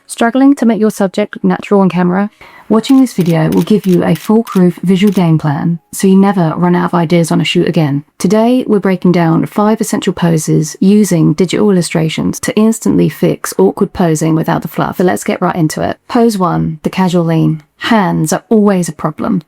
Struggling to make your subject look natural on camera? Watching this video will give you a foolproof visual game plan so you never run out of ideas on a shoot again. Today we're breaking down 5 essential poses using digital illustrations to instantly fix awkward posing without the fluff. So let's get right into it. Pose 1, the casual lean. Hands are always a problem.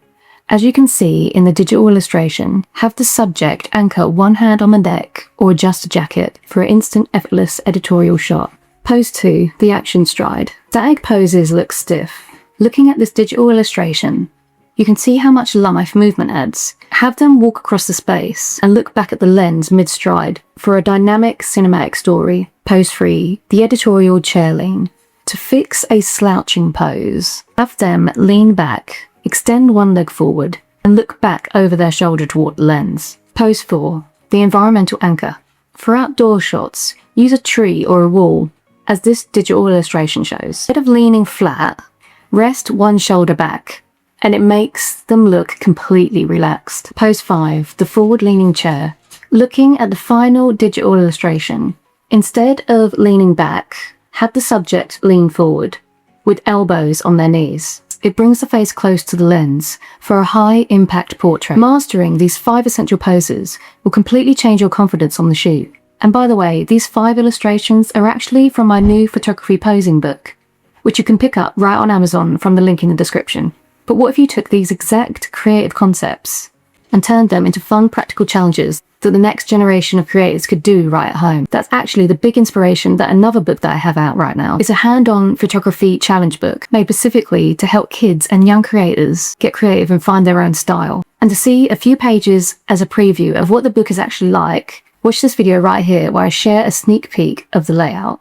As you can see in the digital illustration, have the subject anchor one hand on the neck or adjust a jacket for an instant effortless editorial shot. Pose 2, the action stride. Static poses look stiff. Looking at this digital illustration, you can see how much life movement adds. Have them walk across the space and look back at the lens mid-stride for a dynamic cinematic story. Pose 3, the editorial chair lean. To fix a slouching pose, have them lean back, extend one leg forward, and look back over their shoulder toward the lens. Pose 4, the environmental anchor. For outdoor shots, use a tree or a wall, as this digital illustration shows. Instead of leaning flat, rest one shoulder back, and it makes them look completely relaxed. Pose 5, the forward-leaning chair. Looking at the final digital illustration, instead of leaning back, have the subject lean forward, with elbows on their knees. It brings the face close to the lens for a high-impact portrait. Mastering these 5 essential poses will completely change your confidence on the shoot. And by the way, these 5 illustrations are actually from my new photography posing book, which you can pick up right on Amazon from the link in the description. But what if you took these exact creative concepts and turned them into fun, practical challenges that the next generation of creators could do right at home? That's actually the big inspiration that another book that I have out right now is a hand-on photography challenge book made specifically to help kids and young creators get creative and find their own style. And to see a few pages as a preview of what the book is actually like, watch this video right here where I share a sneak peek of the layout.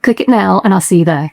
Click it now and I'll see you there.